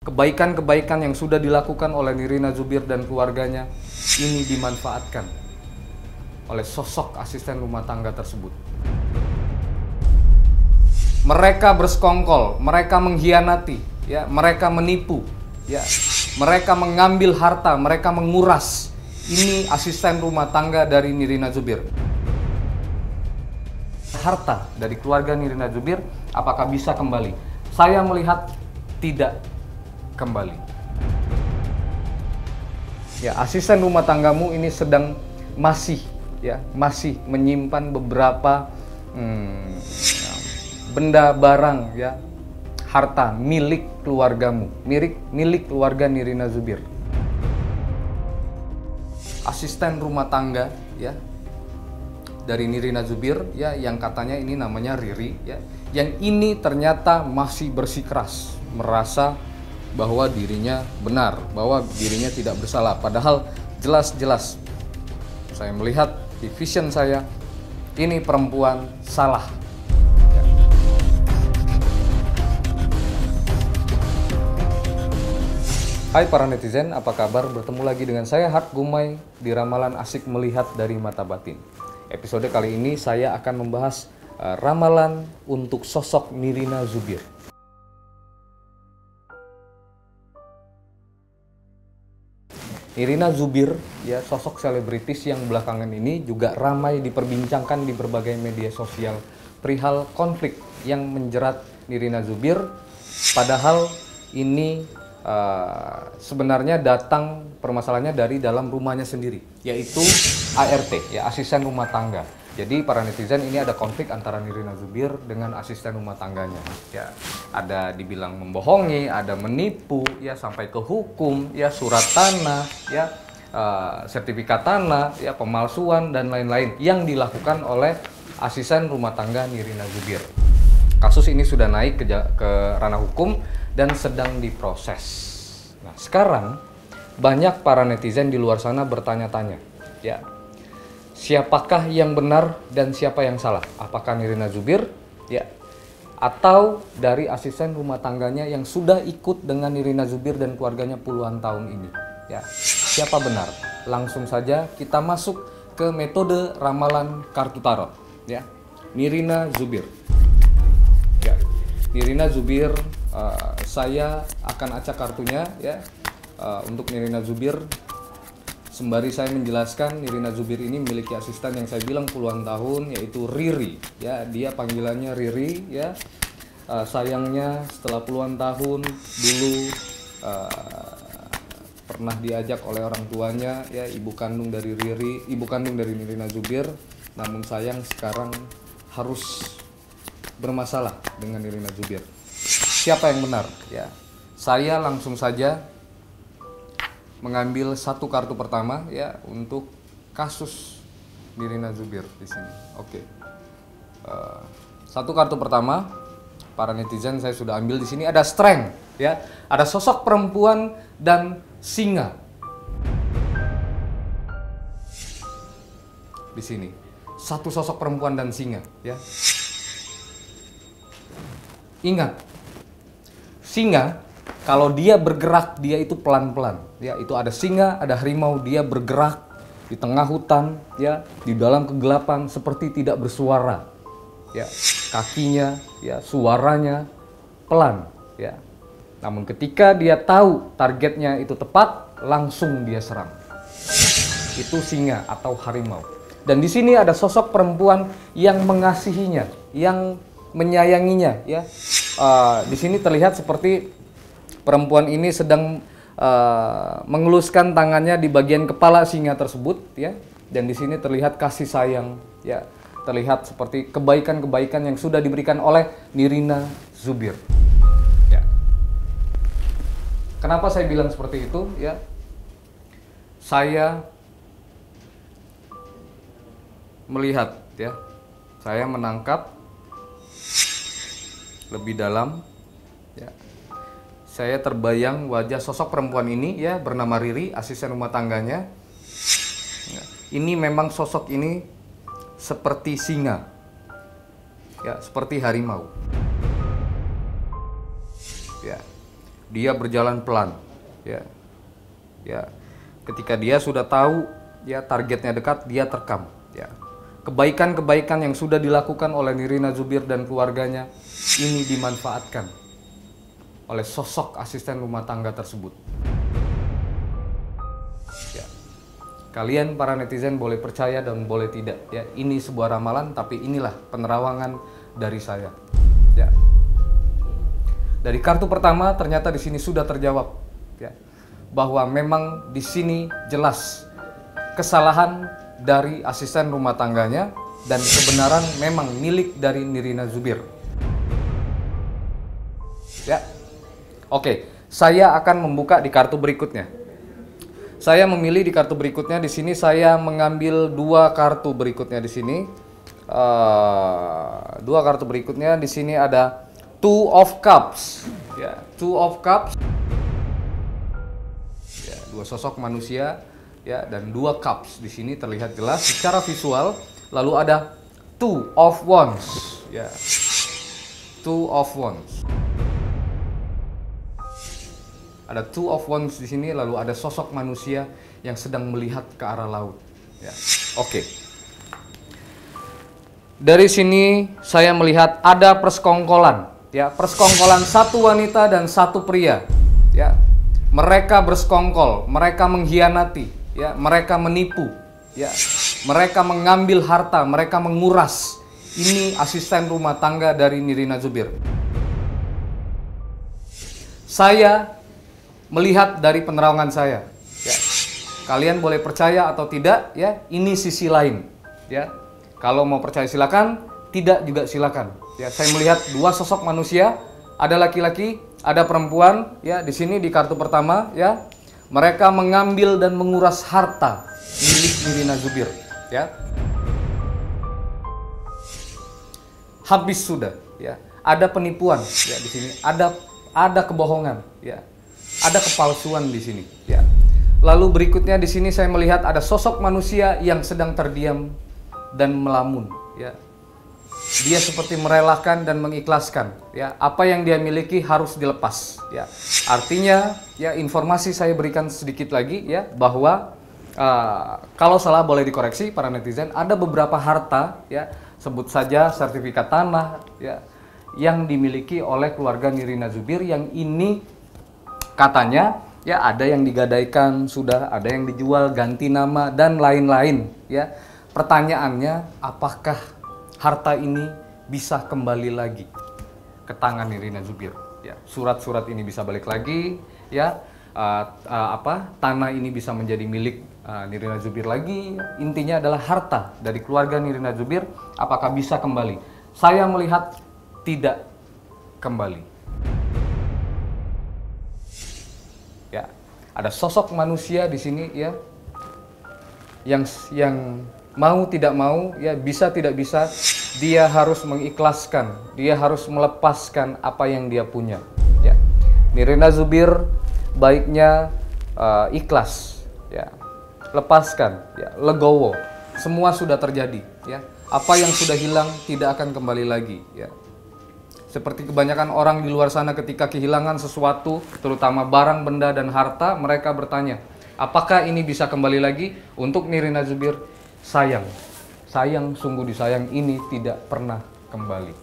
kebaikan-kebaikan yang sudah dilakukan oleh Nirina Zubir dan keluarganya ini dimanfaatkan oleh sosok asisten rumah tangga tersebut. Mereka bersekongkol, mereka mengkhianati, ya, mereka menipu, ya, mereka mengambil harta, mereka menguras. Ini asisten rumah tangga dari Nirina Zubir. Harta dari keluarga Nirina Zubir apakah bisa kembali? Saya melihat tidak kembali. Ya, asisten rumah tanggamu ini sedang masih menyimpan beberapa benda barang, ya, harta milik keluargamu, milik keluarga Nirina Zubir. Asisten rumah tangga, ya, dari Nirina Zubir, ya, yang katanya ini namanya Riri, ya, yang ini ternyata masih bersikeras merasa bahwa dirinya benar, bahwa dirinya tidak bersalah, padahal jelas-jelas saya melihat di vision saya ini perempuan salah. Hai para netizen, apa kabar? Bertemu lagi dengan saya Hart Gumai di Ramalan Asik Melihat dari Mata Batin. Episode kali ini saya akan membahas ramalan untuk sosok Nirina Zubir. Nirina Zubir, ya, sosok selebritis yang belakangan ini juga ramai diperbincangkan di berbagai media sosial perihal konflik yang menjerat Nirina Zubir, padahal ini sebenarnya datang permasalahannya dari dalam rumahnya sendiri, yaitu ART, ya, asisten rumah tangga. Jadi para netizen, ini ada konflik antara Nirina Zubir dengan asisten rumah tangganya. Ya, ada dibilang membohongi, ada menipu, ya, sampai ke hukum, ya, surat tanah, ya, sertifikat tanah, ya, pemalsuan dan lain-lain yang dilakukan oleh asisten rumah tangga Nirina Zubir. Kasus ini sudah naik ke ranah hukum dan sedang diproses. Nah, sekarang banyak para netizen di luar sana bertanya-tanya, ya, siapakah yang benar dan siapa yang salah? Apakah Nirina Zubir, ya, atau dari asisten rumah tangganya yang sudah ikut dengan Nirina Zubir dan keluarganya puluhan tahun ini? Ya, siapa benar? Langsung saja kita masuk ke metode ramalan kartu tarot, ya. Nirina Zubir. Ya, Nirina Zubir, saya akan acak kartunya, ya, untuk Nirina Zubir. Sembari saya menjelaskan, Nirina Zubir ini memiliki asisten yang saya bilang puluhan tahun, yaitu Riri, ya, dia panggilannya Riri, ya. Sayangnya setelah puluhan tahun dulu pernah diajak oleh orang tuanya, ya, ibu kandung dari Nirina Zubir, namun sayang sekarang harus bermasalah dengan Nirina Zubir. Siapa yang benar? Ya, saya langsung saja mengambil satu kartu pertama, ya, untuk kasus Nirina Zubir di sini. Oke, satu kartu pertama, para netizen, saya sudah ambil di sini ada strength, ya, ada sosok perempuan dan singa di sini. Satu sosok perempuan dan singa, ya. Ingat, singa kalau dia bergerak, dia itu pelan-pelan, ya. Itu ada singa, ada harimau, dia bergerak di tengah hutan, ya, di dalam kegelapan seperti tidak bersuara, ya. Kakinya, ya, suaranya pelan, ya. Namun ketika dia tahu targetnya itu tepat, langsung dia serang. Itu singa atau harimau. Dan di sini ada sosok perempuan yang mengasihinya, yang menyayanginya, ya. Di sini terlihat seperti perempuan ini sedang mengeluskan tangannya di bagian kepala singa tersebut, ya. Dan di sini terlihat kasih sayang, ya. Terlihat seperti kebaikan-kebaikan yang sudah diberikan oleh Nirina Zubir. Ya. Kenapa saya bilang seperti itu, ya? Saya melihat, ya. Saya menangkap lebih dalam, ya. Saya terbayang wajah sosok perempuan ini, ya, bernama Riri, asisten rumah tangganya. Ya, ini memang sosok ini seperti singa, ya, seperti harimau, ya. dia berjalan pelan, ya. Ya, ketika dia sudah tahu ya targetnya dekat, dia terkam, ya. Kebaikan-kebaikan yang sudah dilakukan oleh Nirina Zubir dan keluarganya ini dimanfaatkan oleh sosok asisten rumah tangga tersebut. Ya. Kalian para netizen boleh percaya dan boleh tidak, ya. Ini sebuah ramalan, tapi inilah penerawangan dari saya. Ya. Dari kartu pertama ternyata di sini sudah terjawab, ya, bahwa memang di sini jelas kesalahan dari asisten rumah tangganya dan kebenaran memang milik dari Nirina Zubir. Ya. Oke, saya akan membuka di kartu berikutnya. Saya memilih di kartu berikutnya. Di sini saya mengambil dua kartu berikutnya di sini. Dua kartu berikutnya di sini ada Two of Cups. Ya, Two of Cups. Ya, dua sosok manusia, ya, dan dua cups di sini terlihat jelas secara visual. Lalu ada Two of Wands. Ya, Two of Wands. Ada Two of Wands di sini, lalu ada sosok manusia yang sedang melihat ke arah laut. Ya. Oke. Dari sini saya melihat ada persekongkolan, ya, persekongkolan satu wanita dan satu pria. Ya. Mereka bersekongkol, mereka mengkhianati, ya, mereka menipu, ya. Mereka mengambil harta, mereka menguras. Ini asisten rumah tangga dari Nirina Zubir. Saya melihat dari penerawangan saya, ya. Kalian boleh percaya atau tidak, ya. Ini sisi lain, ya. Kalau mau percaya silakan, tidak juga silakan. Ya, saya melihat dua sosok manusia, ada laki-laki, ada perempuan, ya. Di sini di kartu pertama, ya. Mereka mengambil dan menguras harta milik Nirina Zubir, ya. Habis sudah, ya. Ada penipuan, ya, di sini. Ada kebohongan, ya. Ada kepalsuan di sini, ya. Lalu berikutnya di sini saya melihat ada sosok manusia yang sedang terdiam dan melamun, ya. Dia seperti merelakan dan mengikhlaskan, ya. Apa yang dia miliki harus dilepas, ya. Artinya, ya, informasi saya berikan sedikit lagi, ya, bahwa kalau salah boleh dikoreksi para netizen. Ada beberapa harta, ya, sebut saja sertifikat tanah, ya, yang dimiliki oleh keluarga Nirina Zubir yang ini katanya, ya, ada yang digadaikan, sudah ada yang dijual, ganti nama dan lain-lain, ya. Pertanyaannya, apakah harta ini bisa kembali lagi ke tangan Nirina Zubir? Ya, surat-surat ini bisa balik lagi, ya. Tanah ini bisa menjadi milik Nirina Zubir lagi. Intinya adalah harta dari keluarga Nirina Zubir, apakah bisa kembali? Saya melihat tidak kembali. Ya, ada sosok manusia di sini, ya, yang mau tidak mau, ya, bisa tidak bisa, dia harus mengikhlaskan, dia harus melepaskan apa yang dia punya, ya. Nirina Zubir baiknya ikhlas, ya, lepaskan, ya, legowo. Semua sudah terjadi, ya. Apa yang sudah hilang tidak akan kembali lagi, ya. Seperti kebanyakan orang di luar sana ketika kehilangan sesuatu, terutama barang, benda, dan harta, mereka bertanya, apakah ini bisa kembali lagi? Untuk Nirina Zubir, sayang, sungguh disayang, ini tidak pernah kembali.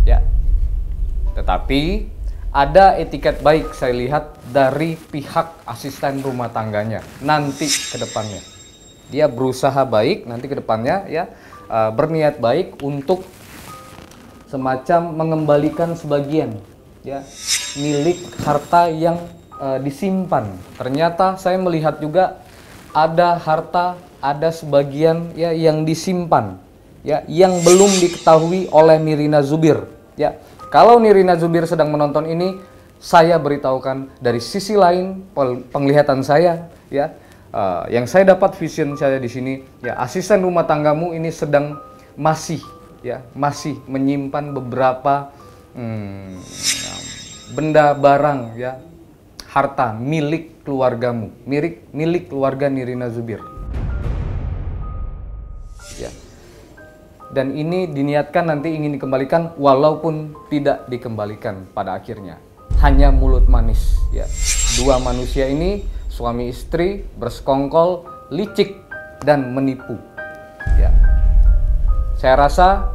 Ya. Tetapi ada etiket baik saya lihat dari pihak asisten rumah tangganya nanti ke depannya. Dia berusaha baik nanti ke depannya, ya, berniat baik untuk semacam mengembalikan sebagian, ya, milik harta yang disimpan. Ternyata saya melihat juga ada harta, ada sebagian, ya, yang disimpan, ya, yang belum diketahui oleh Nirina Zubir, ya. Kalau Nirina Zubir sedang menonton ini, saya beritahukan dari sisi lain penglihatan saya, ya, yang saya dapat vision saya di sini, ya, asisten rumah tanggamu ini sedang masih menyimpan beberapa benda barang, ya, harta milik keluargamu, milik keluarga Nirina Zubir, ya. Dan ini diniatkan nanti ingin dikembalikan walaupun tidak dikembalikan pada akhirnya. hanya mulut manis. Ya, dua manusia ini suami istri bersekongkol, licik dan menipu. Ya, saya rasa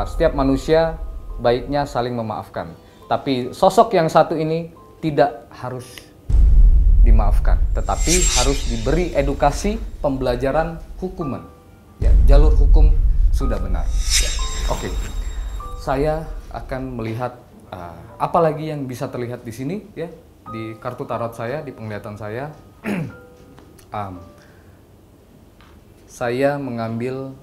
setiap manusia baiknya saling memaafkan. Tapi sosok yang satu ini tidak harus dimaafkan, tetapi harus diberi edukasi, pembelajaran, hukuman. Ya, jalur hukum sudah benar. Ya. Oke, saya akan melihat apa lagi yang bisa terlihat di sini, ya, di kartu tarot saya, di penglihatan saya. Saya mengambil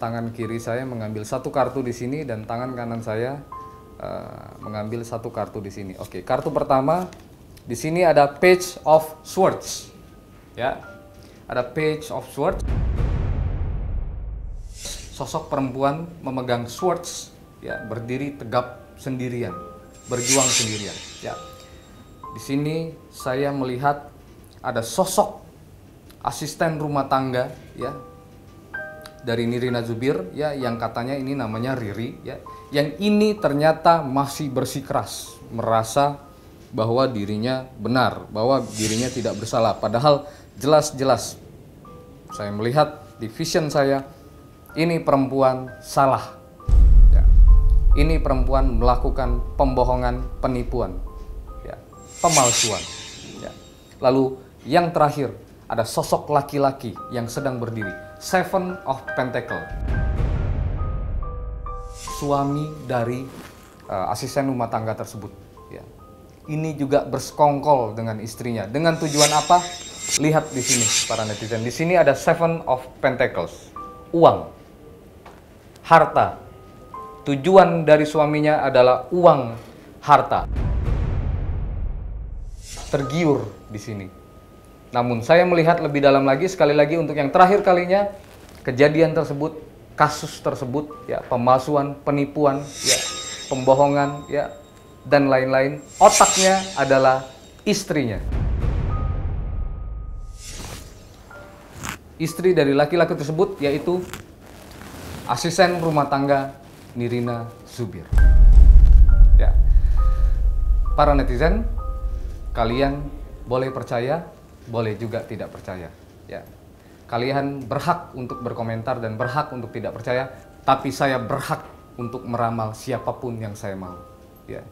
tangan kiri saya mengambil satu kartu di sini dan tangan kanan saya mengambil satu kartu di sini. Oke, kartu pertama di sini ada Page of Swords. Ya, ada Page of Swords. Sosok perempuan memegang swords, ya, berdiri tegap sendirian, berjuang sendirian. Ya, di sini saya melihat ada sosok asisten rumah tangga, ya, dari Nirina Zubir, ya, yang katanya ini namanya Riri, ya, yang ini ternyata masih bersikeras, merasa bahwa dirinya benar, bahwa dirinya tidak bersalah, padahal jelas-jelas saya melihat di vision saya ini perempuan salah, ya. Ini perempuan melakukan pembohongan, penipuan, ya, pemalsuan, ya. Lalu yang terakhir ada sosok laki-laki yang sedang berdiri, Seven of Pentacles, suami dari asisten rumah tangga tersebut. Ya. Ini juga bersekongkol dengan istrinya. Dengan tujuan apa? Lihat di sini para netizen. Di sini ada Seven of Pentacles, uang, harta. Tujuan dari suaminya adalah uang, harta. Tergiur di sini. Namun saya melihat lebih dalam lagi, sekali lagi untuk yang terakhir kalinya, kejadian tersebut, kasus tersebut, ya, pemalsuan, penipuan, ya, pembohongan, ya, dan lain-lain, otaknya adalah istrinya. Istri dari laki-laki tersebut yaitu asisten rumah tangga Nirina Zubir. Ya. Para netizen, kalian boleh percaya, boleh juga tidak percaya, ya. Kalian berhak untuk berkomentar dan berhak untuk tidak percaya, tapi saya berhak untuk meramal siapapun yang saya mau, ya.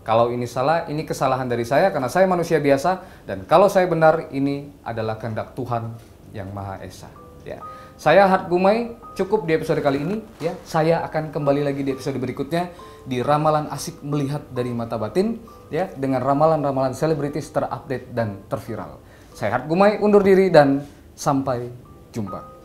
Kalau ini salah, ini kesalahan dari saya karena saya manusia biasa, dan kalau saya benar, ini adalah kehendak Tuhan yang Maha Esa, ya. Saya Hart Gumai, cukup di episode kali ini, ya. Saya akan kembali lagi di episode berikutnya di Ramalan Asik Melihat dari Mata Batin, ya, dengan ramalan-ramalan selebritis terupdate dan terviral. Saya Hart Gumai undur diri dan sampai jumpa.